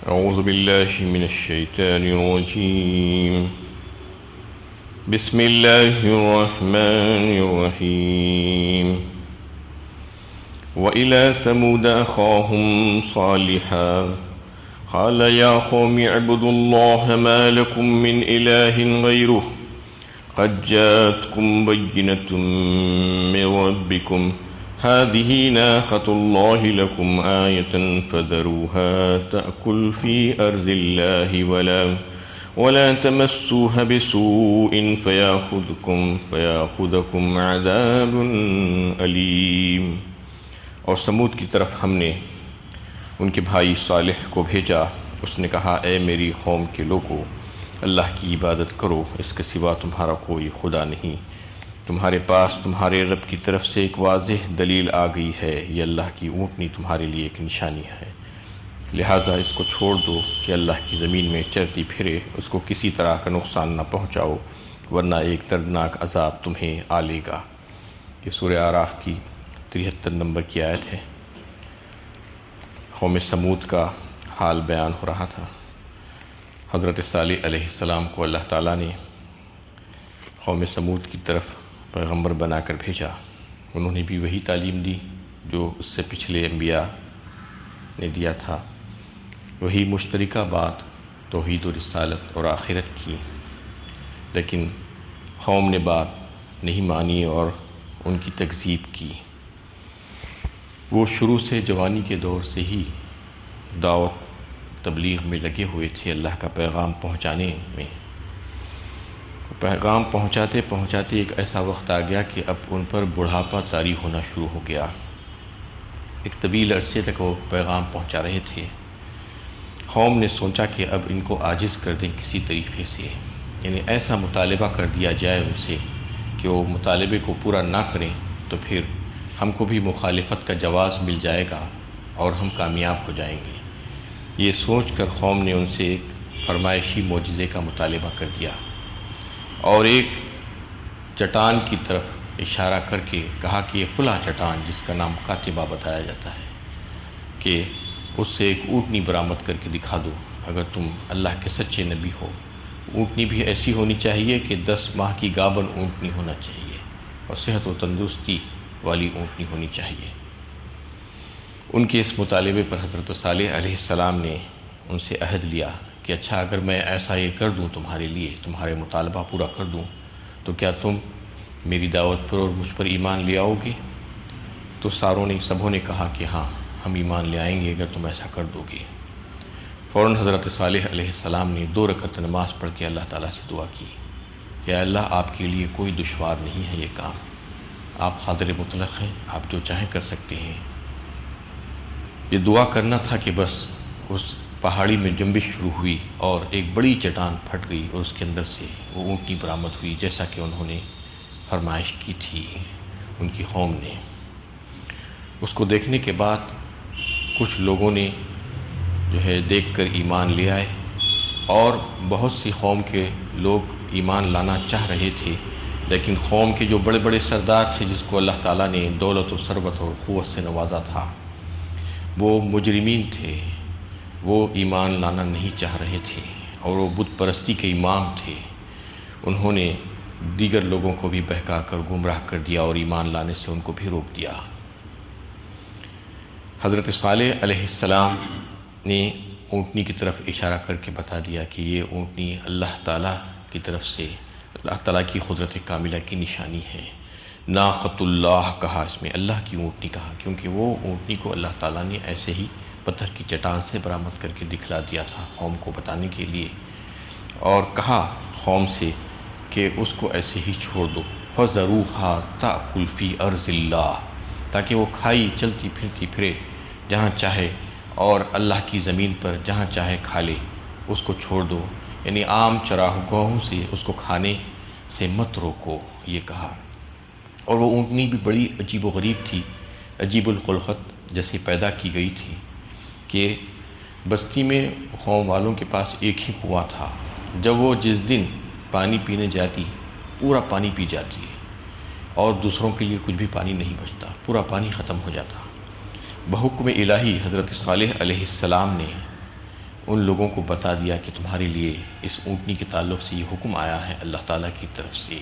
أعوذ بالله من الشيطان الرجيم. بسم الله الرحمن الرحيم. وإلى ثمود أخاهم صالحا قال يا قوم اعبدوا الله ما لكم من إله غيره قد جاءتكم بينة من ربكم هذه ناقة الله لكم آية فذروها تأكل في أرض الله ولا تمسوها بسوء فيأخذكم عذاب أليم. اور سمود کی طرف ہم نے ان کے بھائی صالح کو بھیجا. اس نے کہا اے میری قوم کے لوگو، اللہ کی عبادت کرو، اس کے سوا تمہارا کوئی خدا نہیں. تمہارے پاس تمہارے رب کی طرف سے ایک واضح دلیل آ گئی ہے، یہ اللہ کی اونٹنی تمہارے لیے ایک نشانی ہے، لہٰذا اس کو چھوڑ دو کہ اللہ کی زمین میں چرتی پھرے، اس کو کسی طرح کا نقصان نہ پہنچاؤ ورنہ ایک دردناک عذاب تمہیں آ لے گا. یہ سورہ اعراف کی 73 نمبر کی آیت ہے. قوم سمود کا حال بیان ہو رہا تھا. حضرت صالح علیہ السلام کو اللہ تعالیٰ نے قوم سمود کی طرف پیغمبر بنا کر بھیجا. انہوں نے بھی وہی تعلیم دی جو اس سے پچھلے انبیاء نے دیا تھا، وہی مشترکہ بات توحید و رسالت اور آخرت کی، لیکن قوم نے بات نہیں مانی اور ان کی تکذیب کی. وہ شروع سے جوانی کے دور سے ہی دعوت تبلیغ میں لگے ہوئے تھے، اللہ کا پیغام پہنچانے میں. پیغام پہنچاتے پہنچاتے ایک ایسا وقت آ گیا کہ اب ان پر بڑھاپا طاری ہونا شروع ہو گیا. ایک طویل عرصے تک وہ پیغام پہنچا رہے تھے. قوم نے سوچا کہ اب ان کو عاجز کر دیں کسی طریقے سے، یعنی ایسا مطالبہ کر دیا جائے ان سے کہ وہ مطالبے کو پورا نہ کریں تو پھر ہم کو بھی مخالفت کا جواز مل جائے گا اور ہم کامیاب ہو جائیں گے. یہ سوچ کر قوم نے ان سے ایک فرمائشی معجزے کا مطالبہ کر دیا اور ایک چٹان کی طرف اشارہ کر کے کہا کہ یہ فلاں چٹان، جس کا نام کاتبہ بتایا جاتا ہے، کہ اس سے ایک اونٹنی برآمد کر کے دکھا دو اگر تم اللہ کے سچے نبی ہو. اونٹنی بھی ایسی ہونی چاہیے کہ 10 ماہ کی گابن اونٹنی ہونا چاہیے اور صحت و تندرستی والی اونٹنی ہونی چاہیے. ان کے اس مطالبے پر حضرت صالح علیہ السلام نے ان سے عہد لیا کہ اچھا اگر میں ایسا یہ کر دوں تمہارے لیے، تمہارے مطالبہ پورا کر دوں، تو کیا تم میری دعوت پر اور مجھ پر ایمان لے آؤ گے؟ تو سبوں نے کہا کہ ہاں ہم ایمان لے آئیں گے اگر تم ایسا کر دو گے. فوراً حضرت صالح علیہ السلام نے 2 رکعت نماز پڑھ کے اللہ تعالیٰ سے دعا کی کہ اے اللہ آپ کے لیے کوئی دشوار نہیں ہے یہ کام، آپ قادر مطلق ہیں، آپ جو چاہیں کر سکتے ہیں. یہ دعا کرنا تھا کہ بس اس پہاڑی میں جنبش شروع ہوئی اور ایک بڑی چٹان پھٹ گئی اور اس کے اندر سے وہ اونٹنی برآمد ہوئی، جیسا کہ انہوں نے فرمائش کی تھی ان کی قوم نے. اس کو دیکھنے کے بعد کچھ لوگوں نے جو ہے دیکھ کر ایمان لے آئے اور بہت سی قوم کے لوگ ایمان لانا چاہ رہے تھے، لیکن قوم کے جو بڑے بڑے سردار تھے جس کو اللہ تعالیٰ نے دولت و ثروت اور قوت سے نوازا تھا، وہ مجرمین تھے، وہ ایمان لانا نہیں چاہ رہے تھے اور وہ بت پرستی کے امام تھے. انہوں نے دیگر لوگوں کو بھی بہکا کر گمراہ کر دیا اور ایمان لانے سے ان کو بھی روک دیا. حضرت صالح علیہ السلام نے اونٹنی کی طرف اشارہ کر کے بتا دیا کہ یہ اونٹنی اللہ تعالیٰ کی طرف سے اللہ تعالیٰ کی قدرت کاملہ کی نشانی ہے. ناقۃ اللہ کہا، اس میں اللہ کی اونٹنی کہا، کیونکہ وہ اونٹنی کو اللہ تعالیٰ نے ایسے ہی پتھر کی چٹان سے برآمد کر کے دکھلا دیا تھا قوم کو بتانے کے لیے، اور کہا قوم سے کہ اس کو ایسے ہی چھوڑ دو. فَذَرُوهَا تَأْكُلْ فِي أَرْضِ اللَّهِ، تاکہ وہ کھائی چلتی پھرتی پھرے جہاں چاہے اور اللہ کی زمین پر جہاں چاہے کھا لے. اس کو چھوڑ دو، یعنی عام چراگاہوں سے اس کو کھانے سے مت روکو، یہ کہا. اور وہ اونٹنی بھی بڑی عجیب و غریب تھی، عجیب الخلقت جیسے پیدا کی گئی تھی کہ بستی میں قوم والوں کے پاس ایک ہی کنواں تھا. جب وہ جس دن پانی پینے جاتی پورا پانی پی جاتی اور دوسروں کے لیے کچھ بھی پانی نہیں بچتا، پورا پانی ختم ہو جاتا. بحکم الہی حضرت صالح علیہ السلام نے ان لوگوں کو بتا دیا کہ تمہارے لیے اس اونٹنی کے تعلق سے یہ حکم آیا ہے اللہ تعالیٰ کی طرف سے۔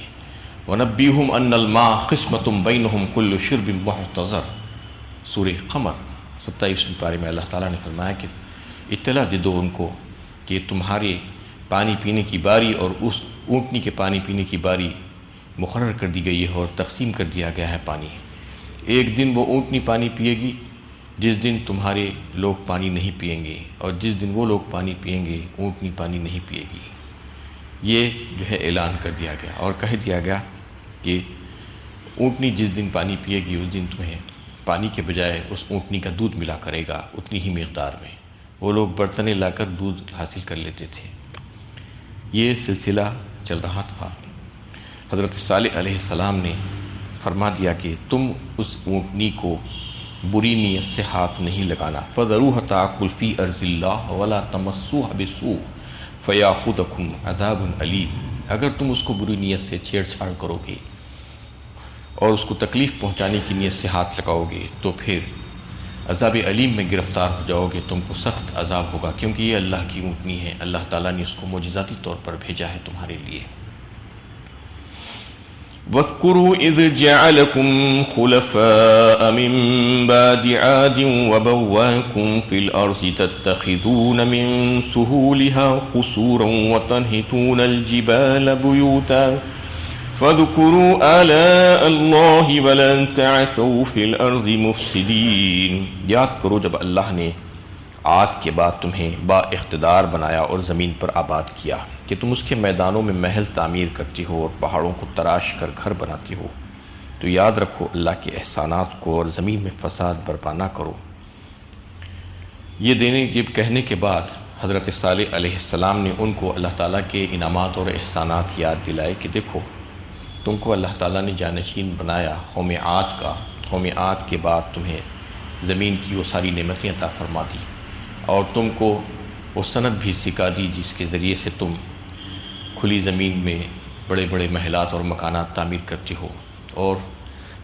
وَنَبِّئْهُمْ أَنَّ الْمَاءَ قِسْمَةٌ بَيْنَهُمْ كُلُّ شِرْبٍ مُحْتَضَرٍ، سورہ قمر 27 پارے میں اللہ تعالیٰ نے فرمایا کہ اطلاع دے دو ان کو کہ تمہارے پانی پینے کی باری اور اس اونٹنی کے پانی پینے کی باری مقرر کر دی گئی ہے اور تقسیم کر دیا گیا ہے پانی۔ ایک دن وہ اونٹنی پانی پیے گی جس دن تمہارے لوگ پانی نہیں پئیں گے، اور جس دن وہ لوگ پانی پئیں گے اونٹنی پانی نہیں پیے گی۔ یہ جو ہے اعلان کر دیا گیا اور کہہ دیا گیا کہ اونٹنی جس دن پانی پیے گی اس دن تمہیں پانی کے بجائے اس اونٹنی کا دودھ ملا کرے گا اتنی ہی مقدار میں۔ وہ لوگ برتنیں لا کر دودھ حاصل کر لیتے تھے۔ یہ سلسلہ چل رہا تھا۔ حضرت صالح علیہ السلام نے فرما دیا کہ تم اس اونٹنی کو بری نیت سے ہاتھ نہیں لگانا، فَذَرُوهَ تَأْكُلْ فِي أَرْضِ اللَّهِ وَلَا تَمَسُّوهَا بِسُوءٍ فَيَأْخُذَكُمْ عَذَابٌ أَلِيمٌ۔ اگر تم اس کو بری نیت سے چھیڑ چھاڑ کرو گے اور اس کو تکلیف پہنچانے کی نیت سے ہاتھ لگاؤ گے تو پھر عذاب علیم میں گرفتار ہو جاؤ گے، تم کو سخت عذاب ہوگا، کیونکہ یہ اللہ کی اونٹنی ہے، اللہ تعالیٰ نے اس کو معجزاتی طور پر بھیجا ہے تمہارے لیے۔ وَاذْكُرُوا إِذْ جَعَلَكُمْ خُلَفَاءَ مِنْ بَعْدِ عَادٍ وَبَوَّاكُمْ فِي الْأَرْضِ تَتَّخِذُونَ مِنْ سُهُولِهَا قُصُورًا وَتَنْحِتُونَ الْجِبَالَ بُيُوتًا فَاذْكُرُوا آلَاءَ اللَّهِ وَلَا تَعْثَوْا فِي الْأَرْضِ مُفْسِدِينَ۔ یاد کرو جب اللہ نے عاد کے بعد تمہیں با اقتدار بنایا اور زمین پر آباد کیا کہ تم اس کے میدانوں میں محل تعمیر کرتی ہو اور پہاڑوں کو تراش کر گھر بناتی ہو، تو یاد رکھو اللہ کے احسانات کو اور زمین میں فساد برپا نہ کرو۔ یہ کہنے کے بعد حضرت صالح علیہ السلام نے ان کو اللہ تعالیٰ کے انعامات اور احسانات یاد دلائے کہ دیکھو تم کو اللہ تعالیٰ نے جانشین بنایا قوم عاد کا، قوم عاد کے بعد تمہیں زمین کی وہ ساری نعمتیں عطا فرما دی اور تم کو وہ صنعت بھی سکھا دی جس کے ذریعے سے تم کھلی زمین میں بڑے بڑے محلات اور مکانات تعمیر کرتی ہو، اور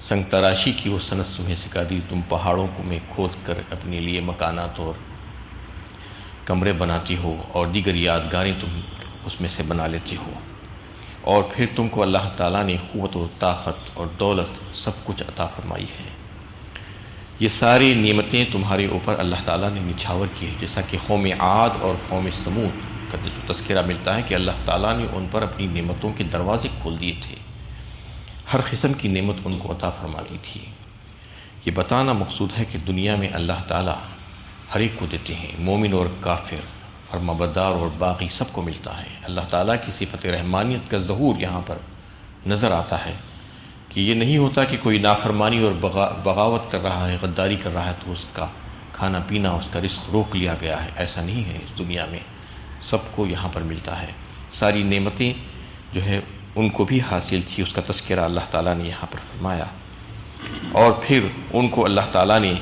سنگ تراشی کی وہ صنعت تمہیں سکھا دی، تم پہاڑوں کو میں کھود کر اپنے لیے مکانات اور کمرے بناتی ہو اور دیگر یادگاریں تم اس میں سے بنا لیتی ہو، اور پھر تم کو اللہ تعالیٰ نے قوت و طاقت اور دولت سب کچھ عطا فرمائی ہے۔ یہ ساری نعمتیں تمہارے اوپر اللہ تعالیٰ نے نچھاور کی ہے، جیسا کہ قوم عاد اور قوم سمود کا جو تذکرہ ملتا ہے کہ اللہ تعالیٰ نے ان پر اپنی نعمتوں کے دروازے کھول دیے تھے، ہر قسم کی نعمت ان کو عطا فرما دی تھی۔ یہ بتانا مقصود ہے کہ دنیا میں اللہ تعالیٰ ہر ایک کو دیتے ہیں، مومن اور کافر، فرمانبردار اور باغی سب کو ملتا ہے۔ اللہ تعالیٰ کی صفت رحمانیت کا ظہور یہاں پر نظر آتا ہے کہ یہ نہیں ہوتا کہ کوئی نافرمانی اور بغاوت کر رہا ہے، غداری کر رہا ہے تو اس کا کھانا پینا، اس کا رزق روک لیا گیا ہے، ایسا نہیں ہے۔ اس دنیا میں سب کو یہاں پر ملتا ہے، ساری نعمتیں جو ہے ان کو بھی حاصل تھی، اس کا تذکرہ اللہ تعالیٰ نے یہاں پر فرمایا، اور پھر ان کو اللہ تعالیٰ نے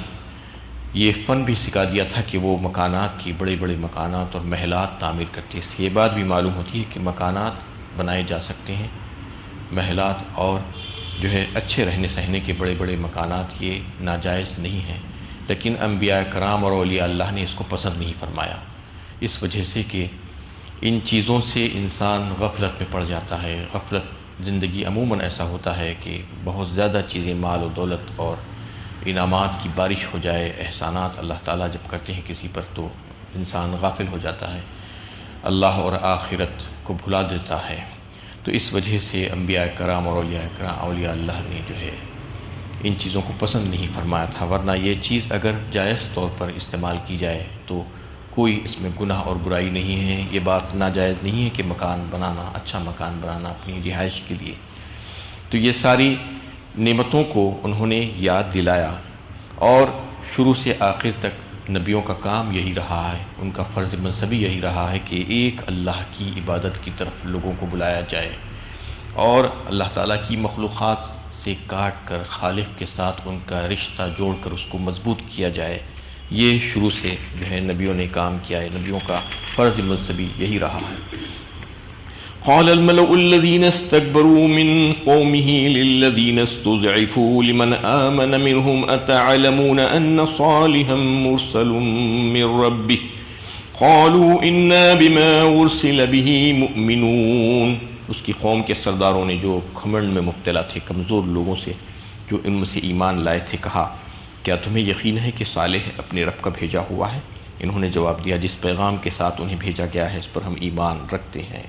یہ فن بھی سکھا دیا تھا کہ وہ مکانات کی بڑے بڑے مکانات اور محلات تعمیر کرتے۔ اس سے یہ بات بھی معلوم ہوتی ہے کہ مکانات بنائے جا سکتے ہیں، محلات اور جو ہے اچھے رہنے سہنے کے بڑے بڑے مکانات یہ ناجائز نہیں ہیں، لیکن انبیاء کرام اور اولیاء اللہ نے اس کو پسند نہیں فرمایا، اس وجہ سے کہ ان چیزوں سے انسان غفلت میں پڑ جاتا ہے۔ غفلت زندگی عموماً ایسا ہوتا ہے کہ بہت زیادہ چیزیں، مال و دولت اور انعامات کی بارش ہو جائے، احسانات اللہ تعالیٰ جب کرتے ہیں کسی پر تو انسان غافل ہو جاتا ہے، اللہ اور آخرت کو بھلا دیتا ہے۔ تو اس وجہ سے انبیاء کرام اور اولیاء اللہ نے جو ہے ان چیزوں کو پسند نہیں فرمایا تھا، ورنہ یہ چیز اگر جائز طور پر استعمال کی جائے تو کوئی اس میں گناہ اور برائی نہیں ہے۔ یہ بات ناجائز نہیں ہے کہ مکان بنانا، اچھا مکان بنانا اپنی رہائش کے لیے۔ تو یہ ساری نعمتوں کو انہوں نے یاد دلایا، اور شروع سے آخر تک نبیوں کا کام یہی رہا ہے، ان کا فرض منصبی یہی رہا ہے کہ ایک اللہ کی عبادت کی طرف لوگوں کو بلایا جائے، اور اللہ تعالیٰ کی مخلوقات سے کاٹ کر خالق کے ساتھ ان کا رشتہ جوڑ کر اس کو مضبوط کیا جائے۔ یہ شروع سے جو ہے نبیوں نے کام کیا ہے، نبیوں کا فرض منصبی یہی رہا ہے۔ قال الملأ الذين استكبروا من قومه للذين استضعفوا لمن آمن منهم أتعلمون أن صالحا مرسل من ربه قالوا انا بما ارسل به مؤمنون، اس کی قوم کے سرداروں نے جو گھمنڈ میں مبتلا تھے، کمزور لوگوں سے جو ان میں سے ایمان لائے تھے، کہا کیا تمہیں یقین ہے کہ صالح اپنے رب کا بھیجا ہوا ہے؟ انہوں نے جواب دیا جس پیغام کے ساتھ انہیں بھیجا گیا ہے اس پر ہم ایمان رکھتے ہیں۔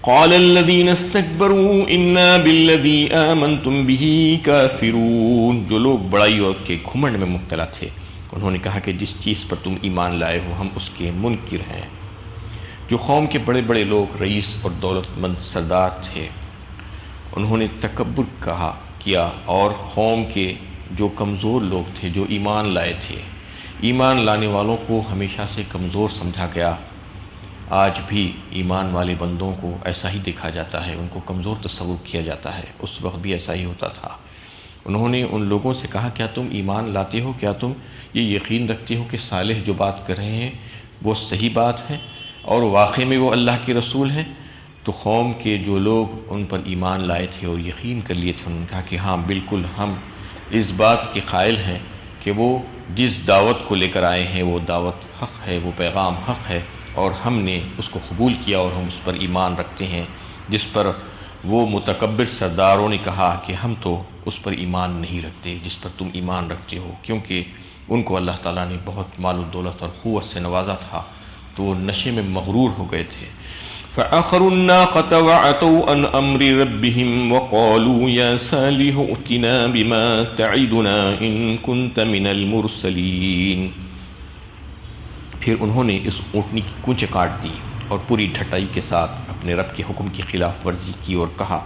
قال الذين استكبروا انا بالذي آمنتم به كافرون، جو لوگ بڑائی اور کے گھمنڈ میں مبتلا تھے انہوں نے کہا کہ جس چیز پر تم ایمان لائے ہو ہم اس کے منکر ہیں۔ جو قوم کے بڑے بڑے لوگ رئیس اور دولت مند سردار تھے انہوں نے تکبر کیا، اور قوم کے جو کمزور لوگ تھے جو ایمان لائے تھے، ایمان لانے والوں کو ہمیشہ سے کمزور سمجھا گیا۔ آج بھی ایمان والے بندوں کو ایسا ہی دیکھا جاتا ہے، ان کو کمزور تصور کیا جاتا ہے، اس وقت بھی ایسا ہی ہوتا تھا۔ انہوں نے ان لوگوں سے کہا کیا تم ایمان لاتے ہو، کیا تم یہ یقین رکھتے ہو کہ صالح جو بات کر رہے ہیں وہ صحیح بات ہے اور واقعی میں وہ اللہ کے رسول ہیں؟ تو قوم کے جو لوگ ان پر ایمان لائے تھے اور یقین کر لیے تھے انہوں نے کہا کہ ہاں بالکل ہم اس بات کے قائل ہیں کہ وہ جس دعوت کو لے کر آئے ہیں وہ دعوت حق ہے، وہ پیغام حق ہے، اور ہم نے اس کو قبول کیا اور ہم اس پر ایمان رکھتے ہیں، جس پر وہ متکبر سرداروں نے کہا کہ ہم تو اس پر ایمان نہیں رکھتے جس پر تم ایمان رکھتے ہو، کیونکہ ان کو اللہ تعالیٰ نے بہت مال و دولت اور قوت سے نوازا تھا تو وہ نشے میں مغرور ہو گئے تھے۔ فَعَقَرُوا النَّاقَةَ وَعَتَوْا عَنْ أَمْرِ رَبِّهِمْ وَقَالُوا يَا صَالِحُ ائْتِنَا بِمَا تَعِدُنَا إِن كُنتَ مِنَ الْمُرْسَلِينَ، پھر انہوں نے اس اونٹنی کی کونچیں کاٹ دی اور پوری ڈھٹائی کے ساتھ اپنے رب کے حکم کی خلاف ورزی کی اور کہا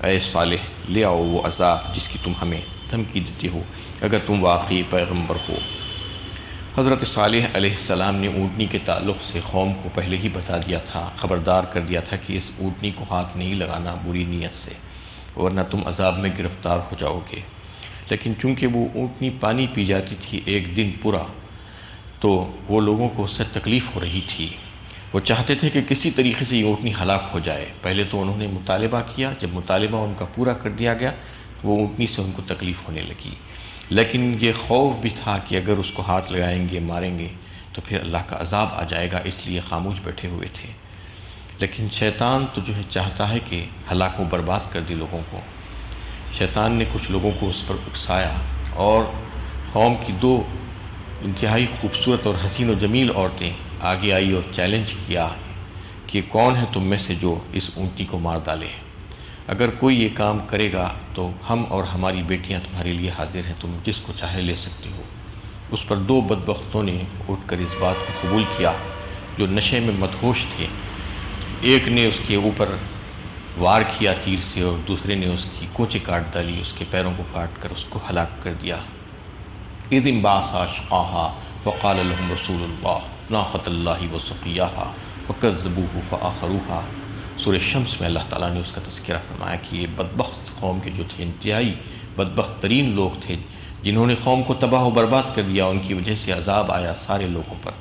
اے صالح لے آؤ وہ عذاب جس کی تم ہمیں دھمکی دیتے ہو اگر تم واقعی پیغمبر ہو۔ حضرت صالح علیہ السلام نے اونٹنی کے تعلق سے قوم کو پہلے ہی بتا دیا تھا، خبردار کر دیا تھا کہ اس اونٹنی کو ہاتھ نہیں لگانا بری نیت سے ورنہ تم عذاب میں گرفتار ہو جاؤ گے۔ لیکن چونکہ وہ اونٹنی پانی پی جاتی تھی ایک دن پورا تو وہ لوگوں کو اس سے تکلیف ہو رہی تھی، وہ چاہتے تھے کہ کسی طریقے سے یہ اونٹنی ہلاک ہو جائے۔ پہلے تو انہوں نے مطالبہ کیا، جب مطالبہ ان کا پورا کر دیا گیا تو وہ اونٹنی سے ان کو تکلیف ہونے لگی، لیکن یہ خوف بھی تھا کہ اگر اس کو ہاتھ لگائیں گے ماریں گے تو پھر اللہ کا عذاب آ جائے گا، اس لیے خاموش بیٹھے ہوئے تھے۔ لیکن شیطان تو جو ہے چاہتا ہے کہ ہلاک و برباد کر دے لوگوں کو۔ شیطان نے کچھ لوگوں کو اس پر اکسایا اور قوم کی دو انتہائی خوبصورت اور حسین و جمیل عورتیں آگے آئی اور چیلنج کیا کہ کون ہے تم میں سے جو اس اونٹنی کو مار ڈالے، اگر کوئی یہ کام کرے گا تو ہم اور ہماری بیٹیاں تمہارے لیے حاضر ہیں، تم جس کو چاہے لے سکتے ہو۔ اس پر دو بدبختوں نے اٹھ کر اس بات کو قبول کیا جو نشے میں مدہوش تھے، ایک نے اس کے اوپر وار کیا تیر سے اور دوسرے نے اس کی کونچیں کاٹ ڈالی، اس کے پیروں کو کاٹ کر اس کو ہلاک کر دیا۔ اذ انبعث اشقاها وقال لهم رسول الله ناقۃ اللہ وسقیاها فکذبوه فعقروها۔ سورہ شمس میں اللہ تعالیٰ نے اس کا تذکرہ فرمایا کہ یہ بدبخت قوم کے جو تھے انتہائی بدبخت ترین لوگ تھے جنہوں نے قوم کو تباہ و برباد کر دیا، ان کی وجہ سے عذاب آیا سارے لوگوں پر،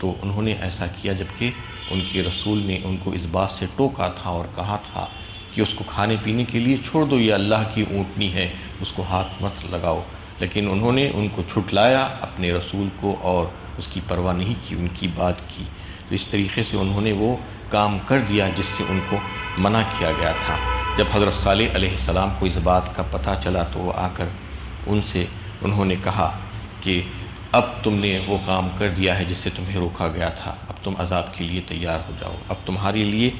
تو انہوں نے ایسا کیا جبکہ ان کے رسول نے ان کو اس بات سے ٹوکا تھا اور کہا تھا کہ اس کو کھانے پینے کے لیے چھوڑ دو، یہ اللہ کی اونٹنی ہے، اس کو ہاتھ مت لگاؤ، لیکن انہوں نے ان کو جھٹلایا اپنے رسول کو اور اس کی پرواہ نہیں کی، ان کی بات کی، تو اس طریقے سے انہوں نے وہ کام کر دیا جس سے ان کو منع کیا گیا تھا۔ جب حضرت صالح علیہ السلام کو اس بات کا پتہ چلا تو وہ آ کر ان سے انہوں نے کہا کہ اب تم نے وہ کام کر دیا ہے جس سے تمہیں روکا گیا تھا، اب تم عذاب کے لیے تیار ہو جاؤ، اب تمہارے لیے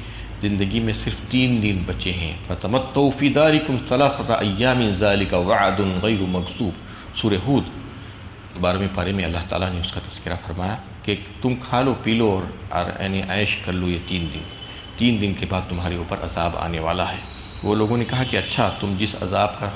زندگی میں صرف 3 دن بچے ہیں۔ فَتَمَتَّعُوا فِي دَارِكُمْ 3 أَيَّامٍ ذَلِكَ وَعْدٌ غَيْرُ مَكْذُوبٍ۔ سورہ ہود 12ویں پارے میں اللہ تعالیٰ نے اس کا تذکرہ فرمایا کہ تم کھا لو پی لو اور یعنی عیش کر لو یہ 3 دن کے بعد تمہارے اوپر عذاب آنے والا ہے۔ وہ لوگوں نے کہا کہ اچھا تم جس عذاب کا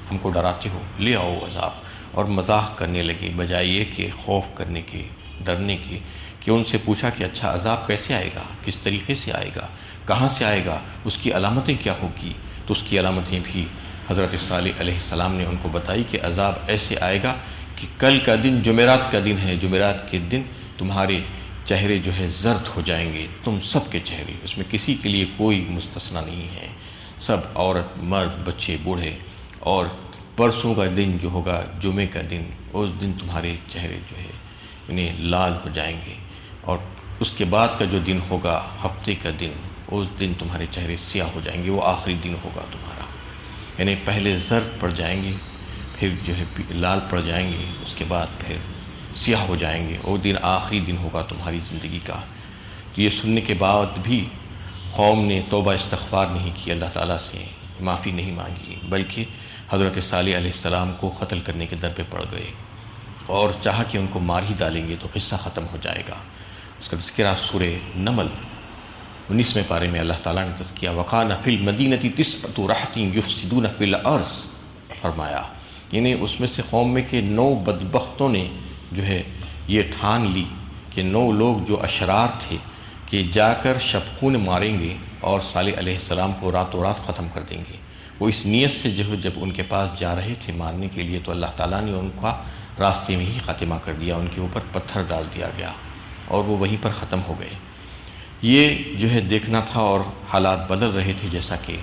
ہم کو ڈراتے ہو لے آؤ عذاب، اور مزاح کرنے لگے بجائے یہ کہ خوف کرنے کے ڈرنے کے، کہ ان سے پوچھا کہ اچھا عذاب کیسے آئے گا، کس طریقے سے آئے گا، کہاں سے آئے گا، اس کی علامتیں کیا ہوگی، تو اس کی علامتیں بھی حضرت صالح علیہ السلام نے ان کو بتائی کہ عذاب ایسے آئے گا کہ کل کا دن جمعرات کا دن ہے، جمعرات کے دن تمہارے چہرے جو ہے زرد ہو جائیں گے، تم سب کے چہرے، اس میں کسی کے لیے کوئی مستثنی نہیں ہے، سب عورت مرد بچے بوڑھے، اور پرسوں کا دن جو ہوگا جمعے کا دن، اس دن تمہارے چہرے جو ہے انہیں لال ہو جائیں گے، اور اس کے بعد کا جو دن ہوگا ہفتے کا دن، اس دن تمہارے چہرے سیاہ ہو جائیں گے، وہ آخری دن ہوگا تمہارا، یعنی پہلے زرد پڑ جائیں گے، پھر جو ہے لال پڑ جائیں گے، اس کے بعد پھر سیاہ ہو جائیں گے، وہ دن آخری دن ہوگا تمہاری زندگی کا۔ تو یہ سننے کے بعد بھی قوم نے توبہ استغفار نہیں کی، اللہ تعالیٰ سے معافی نہیں مانگی، بلکہ حضرت صالح علیہ السلام کو قتل کرنے کے در پہ پڑ گئے اور چاہا کہ ان کو مار ہی ڈالیں گے تو قصہ ختم ہو جائے گا۔ اس کا تذکرہ سورہ نمل 19ویں پارے میں اللہ تعالیٰ نے تذکیہ وَقَانَ فِي الْمَدِينَةِ تِسْعَةُ رَهْطٍ يُفْسِدُونَ فِي الْأَرْضِ فرمایا، یعنی اس میں سے قوم میں کے 9 بدبختوں نے جو ہے یہ ٹھان لی کہ 9 لوگ جو اشرار تھے کہ جا کر شبخون ماریں گے اور صالح علیہ السلام کو راتوں رات ختم کر دیں گے۔ وہ اس نیت سے جو ہے جب ان کے پاس جا رہے تھے مارنے کے لیے تو اللہ تعالیٰ نے ان کا راستے میں ہی خاتمہ کر دیا، ان کے اوپر پتھر ڈال دیا گیا اور وہ وہیں پر ختم ہو گئے۔ یہ جو ہے دیکھنا تھا اور حالات بدل رہے تھے، جیسا کہ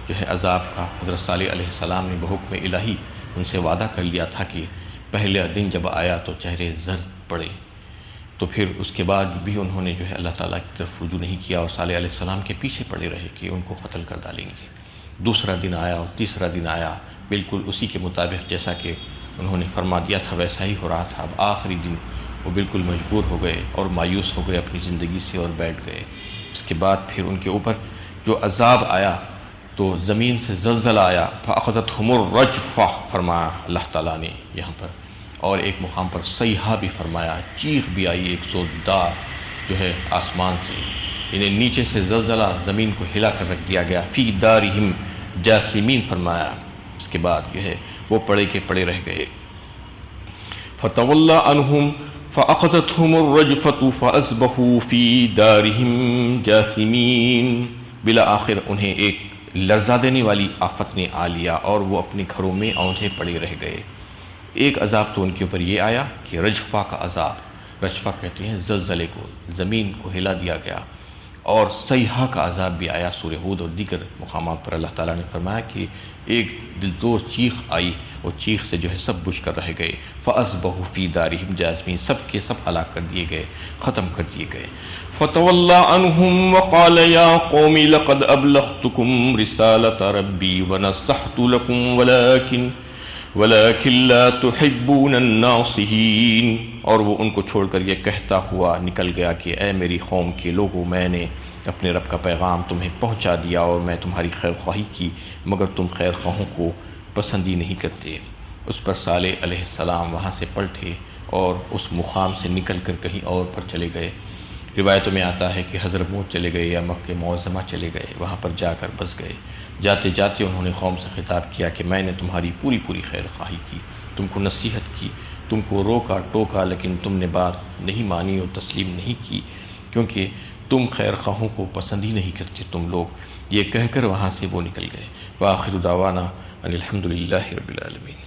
جو ہے عذاب کا حضرت صالح علیہ السلام نے بحکم الہی ان سے وعدہ کر لیا تھا کہ پہلے دن جب آیا تو چہرے زرد پڑے، تو پھر اس کے بعد بھی انہوں نے جو ہے اللہ تعالیٰ کی طرف رجوع نہیں کیا اور صالح علیہ السلام کے پیچھے پڑے رہے کہ ان کو قتل کر ڈالیں گے۔ دوسرا دن آیا اور تیسرا دن آیا، بالکل اسی کے مطابق جیسا کہ انہوں نے فرما دیا تھا ویسا ہی ہو رہا تھا۔ اب آخری دن وہ بالکل مجبور ہو گئے اور مایوس ہو گئے اپنی زندگی سے اور بیٹھ گئے۔ اس کے بعد پھر ان کے اوپر جو عذاب آیا تو زمین سے زلزلہ آیا، فَأَخَذَتْهُمُ الرَّجْفَةُ فرمایا اللہ تعالیٰ نے یہاں پر، اور ایک مقام پر صیحہ بھی فرمایا، چیخ بھی آئی ایک زوردار جو ہے آسمان سے، انہیں نیچے سے زلزلہ زمین کو ہلا کر رکھ دیا گیا، فی دارہم جاثمین فرمایا۔ اس کے بعد جو ہے وہ پڑے کے پڑے رہ گئے۔ فَتَوَلَّى عَنْهُمْ فَأَخَذَتْهُمُ الرَّجْفَةُ فَأَصْبَحُوا فِي دَارِهِمْ جَاثِمِينَ، بالآخر انہیں ایک لرزا دینے والی آفت نے آ لیا اور وہ اپنے گھروں میں اوندھے پڑے رہ گئے۔ ایک عذاب تو ان کے اوپر یہ آیا کہ رجفہ کا عذاب، رجفہ کہتے ہیں زلزلے کو، زمین کو ہلا دیا گیا، اور صیحہ کا عذاب بھی آیا۔ سورہ ہود اور دیگر مقامات پر اللہ تعالیٰ نے فرمایا کہ ایک دلدوز چیخ آئی، وہ چیخ سے جو ہے سب بجھ کر رہ گئے۔ فَأَصْبَحُوا فِي دَارِهِمْ جَاثِمِينَ، سب کے سب ہلاک کر دیے گئے، ختم کر دیے گئے۔ فَتَوَلَّى عَنْهُمْ وَقَالَ يَا قَوْمِ لَقَدْ أَبْلَغْتُكُمْ رِسَالَةَ رَبِّي وَنَصَحْتُ لَكُمْ وَلَكِنْ لَا تُحِبُّونَ النَّاصِحِينَ، اور وہ ان کو چھوڑ کر یہ کہتا ہوا نکل گیا کہ اے میری قوم کے لوگوں، میں نے اپنے رب کا پیغام تمہیں پہنچا دیا اور میں تمہاری خیر خواہی کی، مگر تم خیر خواہوں کو پسند ہی نہیں کرتے۔ اس پر صالح علیہ السلام وہاں سے پلٹے اور اس مقام سے نکل کر کہیں اور پر چلے گئے۔ روایتوں میں آتا ہے کہ حضرموت چلے گئے یا مکہ معظمہ چلے گئے، وہاں پر جا کر بس گئے۔ جاتے جاتے انہوں نے قوم سے خطاب کیا کہ میں نے تمہاری پوری خیر خواہی کی، تم کو نصیحت کی، تم کو روکا ٹوکا، لیکن تم نے بات نہیں مانی اور تسلیم نہیں کی، کیونکہ تم خیر خواہوں کو پسند ہی نہیں کرتے تم لوگ۔ یہ کہہ کر وہاں سے وہ نکل گئے۔ وآخر دعوانا ان الحمد للہ رب العالمین۔